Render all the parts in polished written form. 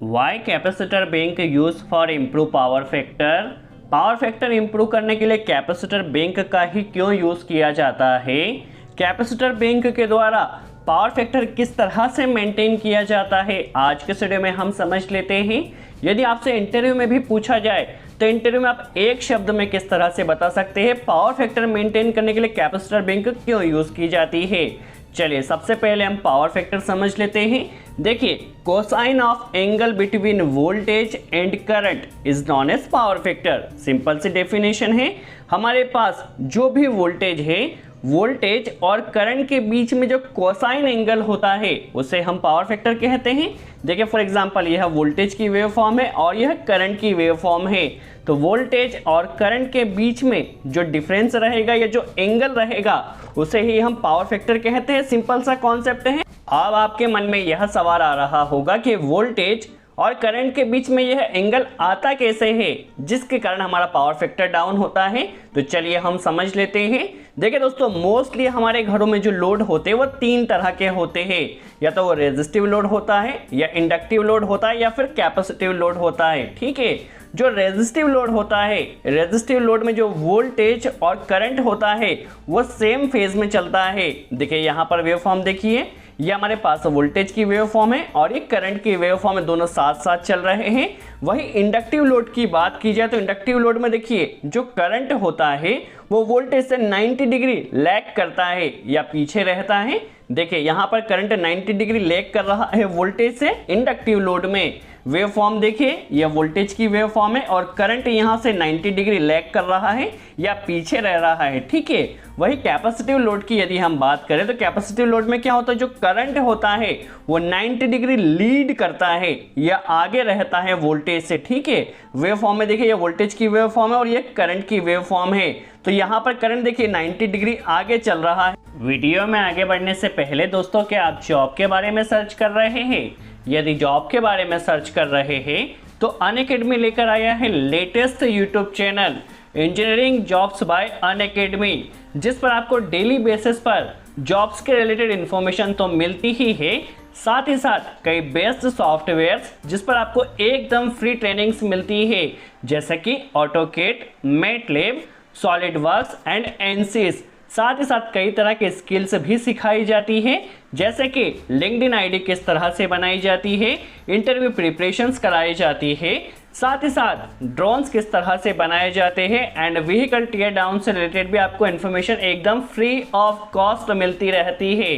Y capacitor bank use for improve power factor. Power factor improve करने के लिए capacitor bank का ही क्यों यूज़ किया जाता है। कैपेसिटर बैंक के द्वारा पावर फैक्टर किस तरह से मेंटेन किया जाता है, आज के वीडियो में हम समझ लेते हैं। यदि आपसे इंटरव्यू में भी पूछा जाए तो इंटरव्यू में आप एक शब्द में किस तरह से बता सकते हैं पावर फैक्टर मेंटेन करने के लिए कैपेसिटर बैंक क्यों यूज़ की जाती है। चलिए सबसे पहले हम पावर फैक्टर समझ लेते हैं। देखिए, cosine of angle between voltage and current is known as power factor. Simple सी डेफिनेशन है, हमारे पास जो भी वोल्टेज है, वोल्टेज और करंट के बीच में जो कोसाइन एंगल होता है उसे हम पावर फैक्टर कहते हैं। देखिए फॉर एग्जांपल यह वोल्टेज की वेव फॉर्म है और यह करंट की वेव फॉर्म है, तो वोल्टेज और करंट के बीच में जो डिफरेंस रहेगा या जो एंगल रहेगा उसे ही हम पावर फैक्टर कहते हैं। सिंपल सा कॉन्सेप्ट है। अब आपके मन में यह सवाल आ रहा होगा कि वोल्टेज और करंट के बीच में यह एंगल आता कैसे है जिसके कारण हमारा पावर फैक्टर डाउन होता है। तो चलिए हम समझ लेते हैं। देखिए दोस्तों, मोस्टली हमारे घरों में जो लोड होते हैं वो तीन तरह के होते हैं, या तो वो रेजिस्टिव लोड होता है, या इंडक्टिव लोड होता है, या फिर कैपेसिटिव लोड होता है। ठीक है, जो रेजिस्टिव लोड होता है, रेजिस्टिव लोड में जो वोल्टेज और करंट होता है वो सेम फेज में चलता है। देखिए यहाँ पर वेव फॉर्म देखिए, ये हमारे पास वोल्टेज की वेव फॉर्म है और ये करंट की वेव फॉर्म है, दोनों साथ साथ चल रहे हैं। वही इंडक्टिव लोड की बात की जाए तो इंडक्टिव लोड में देखिए जो करंट होता है वो वोल्टेज से 90 डिग्री लैग करता है या पीछे रहता है। देखिए यहाँ पर करंट 90 डिग्री लैग कर रहा है वोल्टेज से। इंडक्टिव लोड में वेव फॉर्म देखिए, यह वोल्टेज की वेव फॉर्म है और करंट यहाँ से 90 डिग्री लैग कर रहा है या पीछे रह रहा है। ठीक है, वही कैपेसिटिव लोड की यदि हम बात करें तो कैपेसिटिव लोड में क्या होता है, जो करंट होता है वो 90 डिग्री लीड करता है या आगे रहता है वोल्टेज से। ठीक है, वेव फॉर्म में देखिए ये वोल्टेज की वेव फॉर्म है और ये करंट की वेव फॉर्म है, तो यहाँ पर करंट देखिए 90 डिग्री आगे चल रहा है। वीडियो में आगे बढ़ने से पहले दोस्तों, क्या आप जॉब के बारे में सर्च कर रहे हैं? यदि जॉब के बारे में सर्च कर रहे हैं तो अनअकैडमी लेकर आया है latest YouTube channel engineering jobs bye Unacademy, जिस पर आपको डेली बेसिस पर जॉब्स के रिलेटेड इंफॉर्मेशन तो मिलती ही है, साथ ही साथ कई बेस्ट सॉफ्टवेयर्स जिस पर आपको एकदम फ्री ट्रेनिंग्स मिलती है, जैसे कि ऑटोकेड, मैटलैब, सॉलिडवर्क्स एंड एनसिस। साथ ही साथ कई तरह के स्किल्स भी सिखाई जाती है, जैसे कि लिंक्डइन आईडी किस तरह से बनाई जाती है, इंटरव्यू प्रिपरेशंस कराई जाती है, साथ ही साथ ड्रोन्स किस तरह से बनाए जाते हैं एंड व्हीकल टीयर डाउन से रिलेटेड भी आपको इन्फॉर्मेशन एकदम फ्री ऑफ कॉस्ट मिलती रहती है।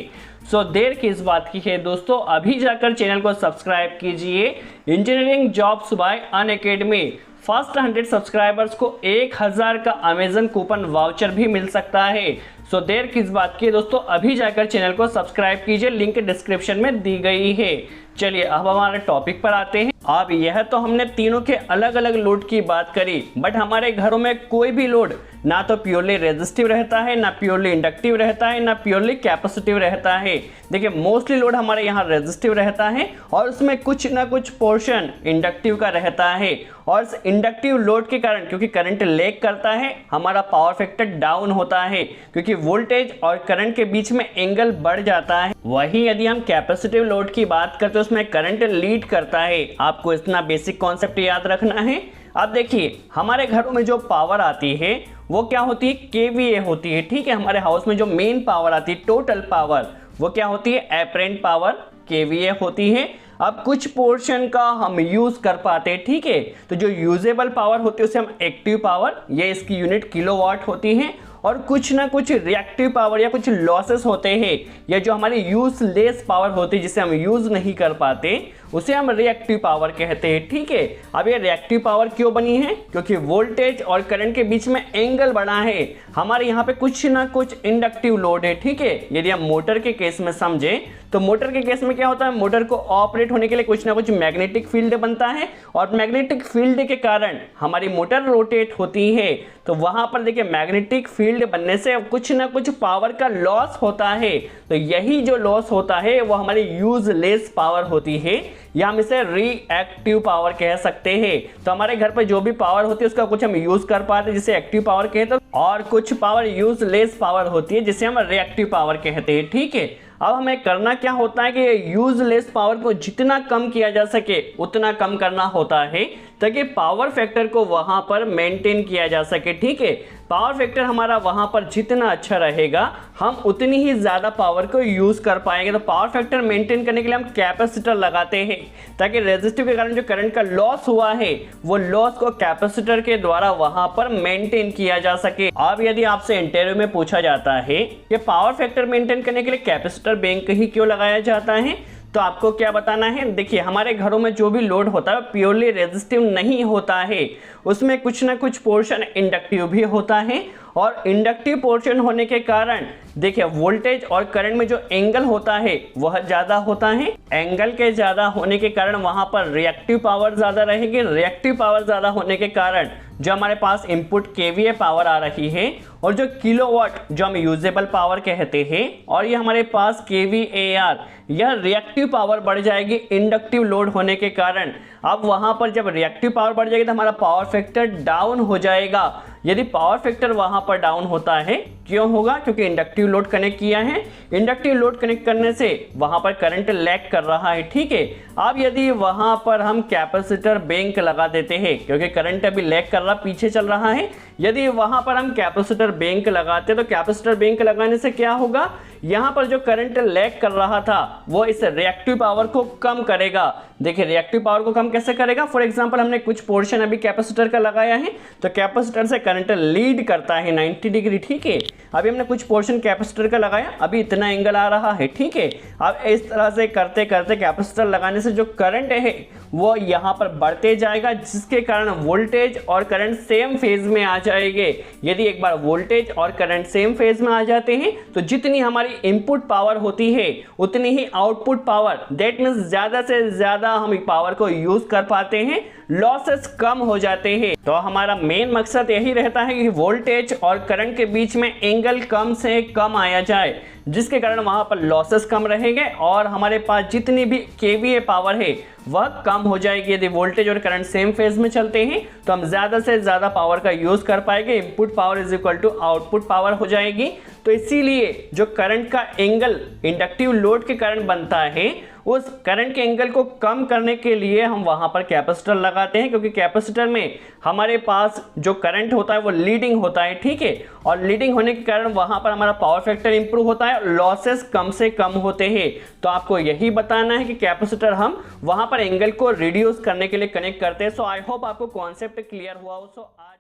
सो देर किस बात की है दोस्तों, अभी जाकर चैनल को सब्सक्राइब कीजिए। Engineering jobs bye Unacademy, first 100 subscribers को 1000 का अमेजन कूपन वाउचर भी मिल सकता है। सो देर किस बात की है दोस्तों, अभी जाकर चैनल को सब्सक्राइब कीजिए, लिंक डिस्क्रिप्शन में दी गई है। चलिए अब हमारे टॉपिक पर आते हैं। अब यह तो हमने तीनों के अलग अलग लोड की बात करी, बट हमारे घरों में कोई भी लोड ना तो प्योरली रेजिस्टिव रहता है, ना प्योरली इंडक्टिव रहता है, ना प्योरली कैपेसिटिव रहता है। देखिए मोस्टली लोड हमारे यहाँ रेजिस्टिव रहता है और उसमें कुछ ना कुछ पोर्शन इंडक्टिव का रहता है, और इस इंडक्टिव लोड के कारण क्योंकि करंट लैग करता है हमारा पावर फैक्टर डाउन होता है, क्योंकि वोल्टेज और करंट के बीच में एंगल बढ़ जाता है। वहीं यदि हम कैपेसिटिव लोड की बात करते हैं उसमें करंट लीड करता है। आपको इतना बेसिक कॉन्सेप्ट याद रखना है। अब देखिए हमारे घरों में जो पावर आती है वो क्या होती है, केवीए होती है। ठीक है, हमारे हाउस में जो मेन पावर आती है, टोटल पावर, वो क्या होती है, एपरेंट पावर, केवीए होती है। अब कुछ पोर्शन का हम यूज कर पाते हैं। ठीक है, तो जो यूजेबल पावर होती है उसे हम एक्टिव पावर, ये इसकी यूनिट किलोवाट होती है, और कुछ ना कुछ रिएक्टिव पावर या कुछ लॉसेस होते हैं, या जो हमारी यूजलेस पावर होती है जिसे हम यूज नहीं कर पाते उसे हम रिएक्टिव पावर कहते हैं। ठीक है, अब ये रिएक्टिव पावर क्यों बनी है, क्योंकि वोल्टेज और करंट के बीच में एंगल बना है। हमारे यहाँ पे कुछ ना कुछ इंडक्टिव लोड है। ठीक है, यदि हम मोटर के केस में समझें तो मोटर के केस में क्या होता है, मोटर को ऑपरेट होने के लिए कुछ ना कुछ मैग्नेटिक फील्ड बनता है, और मैग्नेटिक फील्ड के कारण हमारी मोटर रोटेट होती है। तो वहां पर देखिए मैग्नेटिक फील्ड बनने से कुछ ना कुछ पावर का लॉस होता है, तो यही जो लॉस होता है वो हमारी यूजलेस पावर होती है, या हम इसे रिएक्टिव पावर कह सकते हैं। तो हमारे घर पर जो भी पावर होती है उसका कुछ हम यूज कर पाते हैं जिसे एक्टिव पावर कहते हैं, और कुछ पावर यूजलेस पावर होती है जिसे हम रिएक्टिव पावर कहते हैं। ठीक है, अब हमें करना क्या होता है कि यूजलेस पावर को जितना कम किया जा सके उतना कम करना होता है, ताकि पावर फैक्टर को वहां पर मेंटेन किया जा सके। ठीक है, पावर फैक्टर हमारा वहां पर जितना अच्छा रहेगा हम उतनी ही ज़्यादा पावर को यूज़ कर पाएंगे। तो पावर फैक्टर मेंटेन करने के लिए हम कैपेसिटर लगाते हैं, ताकि रेजिस्टिव के कारण जो करंट का लॉस हुआ है वो लॉस को कैपेसिटर के द्वारा वहां पर मेंटेन किया जा सके। अब यदि आपसे इंटरव्यू में पूछा जाता है कि पावर फैक्टर मेंटेन करने के लिए कैपेसिटर बैंक ही क्यों लगाया जाता है, तो आपको क्या बताना है। देखिए, हमारे घरों में जो भी लोड होता है प्योरली रेजिस्टिव नहीं होता है, उसमें कुछ ना कुछ पोर्शन इंडक्टिव भी होता है, और इंडक्टिव पोर्शन होने के कारण देखिए वोल्टेज और करंट में जो एंगल होता है वह ज़्यादा होता है। एंगल के ज़्यादा होने के कारण वहाँ पर रिएक्टिव पावर ज़्यादा रहेगी। रिएक्टिव पावर ज़्यादा होने के कारण जो हमारे पास इनपुट केवीए पावर आ रही है और जो किलोवाट जो हम यूजेबल पावर कहते हैं, और ये हमारे पास केवीएआर, यह रिएक्टिव पावर बढ़ जाएगी इंडक्टिव लोड होने के कारण। अब वहाँ पर जब रिएक्टिव पावर बढ़ जाएगी तो हमारा पावर फैक्टर डाउन हो जाएगा। यदि पावर फैक्टर वहाँ पर डाउन होता है, क्यों होगा? क्योंकि इंडक्टिव लोड कनेक्ट किया है। इंडक्टिव लोड कनेक्ट करने से वहाँ पर करंट लैग कर रहा है। ठीक है, अब यदि वहाँ पर हम कैपेसिटर बैंक लगा देते हैं, क्योंकि करंट अभी लैग कर रहा, पीछे चल रहा है, यदि वहाँ पर हम कैपेसिटर बैंक लगाते तो कैपेसिटर बैंक लगाने से क्या होगा, यहाँ पर जो करंट लैग कर रहा था वो इस रिएक्टिव पावर को कम करेगा। देखिए, रिएक्टिव पावर को कम कैसे करेगा? फॉर एग्जांपल हमने कुछ पोर्शन अभी कैपेसिटर का लगाया है, तो कैपेसिटर से करंट लीड करता है 90 डिग्री। ठीक है, अभी हमने कुछ पोर्शन कैपेसिटर का लगाया, अभी इतना एंगल आ रहा है। ठीक है, अब इस तरह से करते करते कैपेसिटर लगाने से जो करंट है वो यहाँ पर बढ़ते जाएगा, जिसके कारण वोल्टेज और करंट सेम फेज में आ जाएंगे। यदि एक बार वोल्टेज और करंट सेम फेज में आ जाते हैं तो जितनी हमारी इनपुट पावर होती है उतनी ही आउटपुट पावर, दैट मीन्स ज़्यादा से ज़्यादा हम पावर को यूज कर पाते हैं, लॉसेस कम हो जाते हैं। तो हमारा मेन मकसद यही रहता है कि वोल्टेज और करंट के बीच में एंगल कम से कम आया जाए, जिसके कारण वहां पर लॉसेस कम रहेंगे और हमारे पास जितनी भी केवीए पावर है वह कम हो जाएगी। यदि वोल्टेज और करंट सेम फेज में चलते हैं तो हम ज़्यादा से ज़्यादा पावर का यूज़ कर पाएंगे, input power is equal to output power हो जाएगी। तो इसीलिए जो करंट का एंगल इंडक्टिव लोड के कारण बनता है, उस करंट के एंगल को कम करने के लिए हम वहां पर कैपेसिटर लगाते हैं, क्योंकि कैपेसिटर में हमारे पास जो करंट होता है वो लीडिंग होता है। ठीक है, और लीडिंग होने के कारण वहां पर हमारा पावर फैक्टर इंप्रूव होता है, लॉसेस कम से कम होते हैं। तो आपको यही बताना है कि कैपेसिटर हम वहां पर एंगल को रिड्यूस करने के लिए कनेक्ट करते हैं। सो आई होप आपको कॉन्सेप्ट क्लियर हुआ हो। सो आज